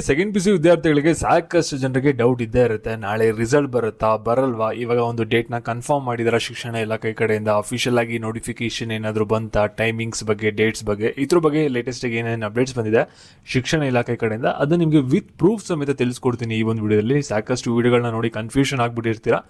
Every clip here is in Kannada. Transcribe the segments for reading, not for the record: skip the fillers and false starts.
ಸೆಕೆಂಡ್ ಪಿ ಸಿ ವಿದ್ಯಾರ್ಥಿಗಳಿಗೆ ಸಾಕಷ್ಟು ಜನರಿಗೆ ಡೌಟ್ ಇದ್ದೇ ಇರುತ್ತೆ. ನಾಳೆ ರಿಸಲ್ಟ್ ಬರುತ್ತಾ ಬರಲ್ವಾ, ಇವಾಗ ಒಂದು ಡೇಟ್ ನ ಕನ್ಫರ್ಮ್ ಮಾಡಿದಾರ ಶಿಕ್ಷಣ ಇಲಾಖೆ ಕಡೆಯಿಂದ, ಅಫಿಷಿಯಲ್ ಆಗಿ ನೋಟಿಫಿಕೇಶನ್ ಏನಾದ್ರು ಬಂತಾ, ಟೈಮಿಂಗ್ಸ್ ಬಗ್ಗೆ, ಡೇಟ್ಸ್ ಬಗ್ಗೆ, ಇದ್ರ ಬಗ್ಗೆ ಲೇಟೆಸ್ಟ್ ಆಗಿ ಏನೇನು ಅಪ್ಡೇಟ್ಸ್ ಬಂದಿದೆ ಶಿಕ್ಷಣ ಇಲಾಖೆ ಕಡೆಯಿಂದ ಅದು ನಿಮಗೆ ವಿತ್ ಪ್ರೂಫ್ ಸಮೇತ ತಿಳಿಸ್ಕೊಡ್ತೀನಿ ಈ ಒಂದು ವಿಡಿಯೋದಲ್ಲಿ. ಸಾಕಷ್ಟು ವಿಡಿಯೋಗಳನ್ನ ನೋಡಿ ಕನ್ಫ್ಯೂಷನ್ ಆಗ್ಬಿಟ್ಟಿರ್ತೀರಾ.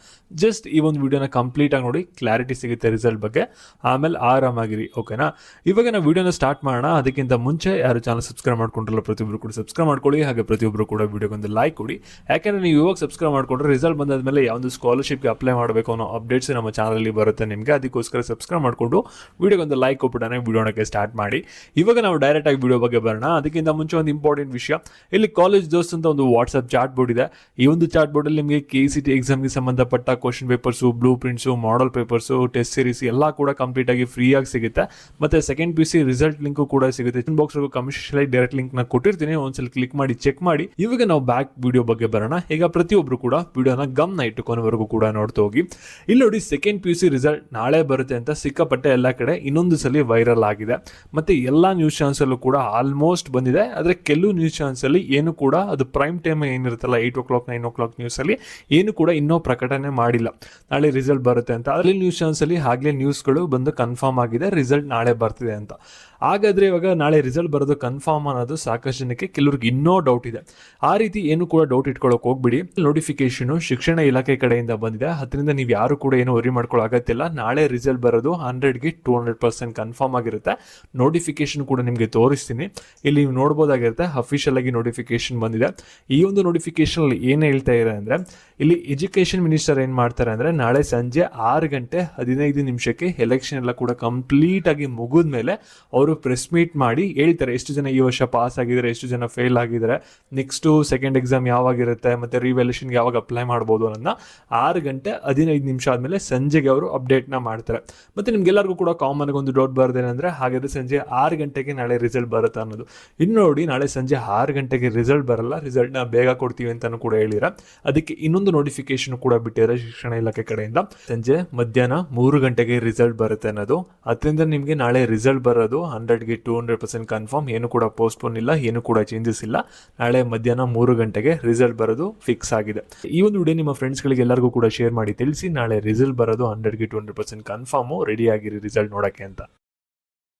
ಜಸ್ಟ್ ಈ ಒಂದು ವಿಡಿಯೋನ ಕಂಪ್ಲೀಟ್ ಆಗಿ ನೋಡಿ, ಕ್ಲಾರಿಟಿ ಸಿಗುತ್ತೆ ರಿಸಲ್ಟ್ ಬಗ್ಗೆ. ಆಮೇಲೆ ಆರಾಮಾಗಿರಿ, ಓಕೆನಾ? ಇವಾಗ ನಾವು ವಿಡಿಯೋನ ಸ್ಟಾರ್ಟ್ ಮಾಡೋಣ. ಅದಕ್ಕಿಂತ ಮುಂಚೆ ಯಾರು ಚಾನಲ್ ಸಬ್ಸ್ಕ್ರೈಬ್ ಮಾಡ್ಕೊಂಡ್ರಲ್ಲ ಪ್ರತಿಯೊಬ್ಬರು ಕೂಡ ಸಬ್ಸ್ಕ್ರೈಬ್ ಮಾಡ್ಕೊಳ್ಳಿ. ಹಾಗೆ ಪ್ರತಿಯೊಬ್ಬರು ಕೂಡ ವಿಡಿಯೋಗೊಂದು ಲೈಕ್ ಕೊಡಿ. ಯಾಕೆಂದ್ರೆ ನೀವು ಇವಾಗ ಸಬ್ಸ್ಕ್ರೈಬ್ ಮಾಡ್ಕೊಂಡ್ರೆ ರಿಸಲ್ಟ್ ಬಂದಾದ್ಮೇಲೆ ಯಾವ್ದು ಸ್ಕಾಲರ್ಶಿಪ್ಗೆ ಅಪ್ಲೈ ಮಾಡಬೇಕು ಅನ್ನೋ ಅಪ್ಡೇಟ್ಸ್ ನಮ್ಮ ಚಾನಲಲ್ಲಿ ಬರುತ್ತೆ ನಿಮಗೆ. ಅದಕ್ಕೋಸ್ಕರ ಸಬ್ಸ್ಕ್ರೈಬ್ ಮಾಡ್ಕೊಂಡು ವಿಡಿಯೋಗೊಂದು ಲೈಕ್ ಕೊಟ್ಬಿಟ್ಟು ವಿಡಿಯೋನಕ್ಕೆ ಸ್ಟಾರ್ಟ್ ಮಾಡಿ. ಇವಾಗ ನಾವು ಡೈರೆಕ್ಟ್ ಆಗಿ ವಿಡಿಯೋ ಬಗ್ಗೆ ಬರೋಣ. ಅದಕ್ಕಿಂತ ಮುಂಚೆ ಒಂದು ಇಂಪಾರ್ಟೆಂಟ್ ವಿಷಯ, ಇಲ್ಲಿ ಕಾಲೇಜ್ ದೋಸ್ತ್ ಅಂತ ಒಂದು ವಾಟ್ಸ್ಆಪ್ ಚಾಟ್ ಬೋರ್ಡ್ ಇದೆ. ಈ ಒಂದು ಚಾಟ್ ಬೋರ್ಡ್ ಅಲ್ಲಿ ನಿಮಗೆ KCT ಎಕ್ಸಾಮ್ಗೆ ಸಂಬಂಧಪಟ್ಟ question papers, blue prints, model papers, test series ಎಲ್ಲ ಕೂಡ ಕಂಪ್ಲೀಟ್ ಆಗಿ ಫ್ರೀ ಆಗಿ ಸಿಗುತ್ತೆ. ಮತ್ತೆ ಸೆಕೆಂಡ್ PC ರಿಸಲ್ಟ್ ಲಿಂಕ್ ಕೂಡ ಸಿಗುತ್ತೆ. ಬಾಕ್ಸ್ ಕಮಿಷನ್ ಡೈರೆಕ್ಟ್ ಲಿಂಕ್ ನ ಕೊಟ್ಟಿರ್ತೀನಿ, ಒಂದ್ಸಲ ಕ್ಲಿಕ್ ಮಾಡಿ ಚೆಕ್ ಮಾಡಿ. ಇವಾಗ ನಾವು ಬ್ಯಾಕ್ ವಿಡಿಯೋ ಬಗ್ಗೆ ಬರೋಣ. ಈಗ ಪ್ರತಿಯೊಬ್ರು ಕೂಡ ವಿಡಿಯೋನ ಗಮನ ಇಟ್ಟುಕೊನೆವರೆಗೂ ಕೂಡ ನೋಡ್ತಾ ಹೋಗಿ. ಇಲ್ಲಿ ನೋಡಿ, ಸೆಕೆಂಡ್ PC ರಿಸಲ್ಟ್ ನಾಳೆ ಬರುತ್ತೆ ಅಂತ ಸಿಕ್ಕಾಪಟ್ಟೆ ಎಲ್ಲ ಕಡೆ ಇನ್ನೊಂದು ಸಲ ವೈರಲ್ ಆಗಿದೆ. ಮತ್ತೆ ಎಲ್ಲಾ ನ್ಯೂಸ್ ಚಾನೆಲ್ಸ್ ಅಲ್ಲೂ ಕೂಡ ಆಲ್ಮೋಸ್ಟ್ ಬಂದಿದೆ. ಆದ್ರೆ ಕೆಲವು ನ್ಯೂಸ್ ಚಾನೆಲ್ಸ್ ಅಲ್ಲಿ ಏನು ಕೂಡ ಅದು prime time ಏನಿರುತ್ತಲ್ಲ 8 o'clock 9 o'clock news ಅಲ್ಲಿ ಏನು ಕೂಡ ಇನ್ನೂ ಪ್ರಕಟಣೆ ಮಾಡಿಲ್ಲ ನಾಳೆ ರಿಸಲ್ಟ್ ಬರುತ್ತೆ ಅಂತ. ಅಲ್ಲಿ ನ್ಯೂಸ್ ಚಾನೆಲ್ಸ್ ಅಲ್ಲಿ ಆಗ್ಲೇ ನ್ಯೂಸ್ಗಳು ಬಂದು ಕನ್ಫರ್ಮ್ ಆಗಿದೆ ರಿಸಲ್ಟ್ ನಾಳೆ ಬರ್ತಿದೆ ಅಂತ. ಹಾಗಾದ್ರೆ ಇವಾಗ ನಾಳೆ ರಿಸಲ್ಟ್ ಬರೋದು ಕನ್ಫರ್ಮ್ ಅನ್ನೋದು ಸಾಕಷ್ಟು ಜನಕ್ಕೆ, ಕೆಲವ್ರಿಗೆ ಇನ್ನೂ ಡೌಟ್ ಇದೆ. ಆ ರೀತಿ ಏನು ಕೂಡ ಡೌಟ್ ಇಟ್ಕೊಳ್ಳೋಕೆ ಹೋಗ್ಬಿಡಿ. ನೋಟಿಫಿಕೇಶನ್ ಶಿಕ್ಷಣ ಇಲಾಖೆ ಕಡೆಯಿಂದ ಬಂದಿದೆ. ಅದರಿಂದ ನೀವು ಯಾರು ಕೂಡ ಏನು ವರಿ ಮಾಡ್ಕೊಳ್ಳೋ ಅಗತ್ಯ. ನಾಳೆ ರಿಸಲ್ಟ್ ಬರೋದು 100ಗೆ 200% ಕನ್ಫರ್ಮ್ ಆಗಿರುತ್ತೆ. ನೋಟಿಫಿಕೇಶನ್ ಕೂಡ ನಿಮಗೆ ತೋರಿಸ್ತೀನಿ. ಇಲ್ಲಿ ನೀವು ನೋಡ್ಬೋದಾಗಿರುತ್ತೆ, ಅಫಿಷಿಯಲ್ ಆಗಿ ನೋಟಿಫಿಕೇಶನ್ ಬಂದಿದೆ. ಈ ಒಂದು ನೋಟಿಫಿಕೇಶನ್ ಅಲ್ಲಿ ಏನ್ ಹೇಳ್ತಾ ಇದೆ ಅಂದ್ರೆ, ಇಲ್ಲಿ ಎಜುಕೇಶನ್ ಮಿನಿಸ್ಟರ್ ಏನ್ ಮಾಡ್ತಾರೆ ಅಂದ್ರೆ, ನಾಳೆ ಸಂಜೆ 6:15 ಎಲೆಕ್ಷನ್ ಎಲ್ಲ ಕೂಡ ಕಂಪ್ಲೀಟ್ ಆಗಿ ಮುಗಿದ ಮೇಲೆ ಅವರು ಪ್ರೆಸ್ ಮೀಟ್ ಮಾಡಿ ಹೇಳ್ತಾರೆ ಎಷ್ಟು ಜನ ಈ ವರ್ಷ ಪಾಸ್ ಆಗಿದ್ದಾರೆ, ಎಷ್ಟು ಜನ ಫೇಲ್ ಆಗಿದ್ದಾರೆ, ನೆಕ್ಸ್ಟ್ ಸೆಕೆಂಡ್ ಎಕ್ಸಾಮ್ ಯಾವಾಗಿರುತ್ತೆ, ಮತ್ತೆ ರಿವ್ಯಾಲ್ಯೂಷನ್ಗೆ ಯಾವಾಗ ಅಪ್ಲೈ ಮಾಡ್ಬೋದು ಅನ್ನೋದನ್ನ 6:15 ಆದ್ಮೇಲೆ ಸಂಜೆಗೆ ಅವರು ಅಪ್ಡೇಟ್ ನ ಮಾಡ್ತಾರೆ. ಮತ್ತೆ ನಿಮ್ಗೆಲ್ಲರಿಗೂ ಕೂಡ ಕಾಮನ್ ಆಗಿ ಒಂದು ಡೌಟ್ ಬರೋದೇನಂದ್ರೆ, ಹಾಗಾದ್ರೆ ಸಂಜೆ 6 ಗಂಟೆಗೆ ನಾಳೆ ರಿಸಲ್ಟ್ ಬರುತ್ತೆ ಅನ್ನೋದು. ಇನ್ನು ನೋಡಿ, ನಾಳೆ ಸಂಜೆ 6 ಗಂಟೆಗೆ ರಿಸಲ್ಟ್ ಬರಲ್ಲ, ರಿಸಲ್ಟ್ ನ ಬೇಗ ಕೊಡ್ತೀವಿ ಅಂತಾನು ಕೂಡ ಹೇಳಿರ. ಅದಕ್ಕೆ ಇನ್ನೊಂದು ನೋಟಿಫಿಕೇಶನ್ ಕೂಡ ಬಿಟ್ಟಿದ್ದಾರೆ ಶಿಕ್ಷಣ ಇಲಾಖೆ ಕಡೆಯಿಂದ, ಸಂಜೆ ಮಧ್ಯಾಹ್ನ 3 ಗಂಟೆಗೆ ರಿಸಲ್ಟ್ ಬರುತ್ತೆ ಅನ್ನೋದು. ಅದರಿಂದ ನಿಮ್ಗೆ ನಾಳೆ ರಿಸಲ್ಟ್ ಬರೋದು 100ಗೆ 200% ಕನ್ಫರ್ಮ್. ಏನು ಕೂಡ ಪೋಸ್ಟ್ಪೋನ್ ಇಲ್ಲ, ಏನು ಕೂಡ ಚೇಂಜಸ್ ಇಲ್ಲ. ನಾಳೆ ಮಧ್ಯಾಹ್ನ 3 ಗಂಟೆಗೆ ರಿಸಲ್ಟ್ ಬರೋದು ಫಿಕ್ಸ್ ಆಗಿದೆ. ಈ ಒಂದು ವಿಡಿಯೋ ನಿಮ್ಮ ಫ್ರೆಂಡ್ಸ್ ಗಳಿಗೆ ಎಲ್ಲರಿಗೂ ಕೂಡ ಶೇರ್ ಮಾಡಿ ತಿಳಿಸಿ. ನಾಳೆ ರಿಸಲ್ಟ್ ಬರೋದು 100ಗೆ 200% ಕನ್ಫರ್ಮ್. ರೆಡಿ ಆಗಿರಿ ರಿಸಲ್ಟ್ ನೋಡಕ್ಕೆ ಅಂತ.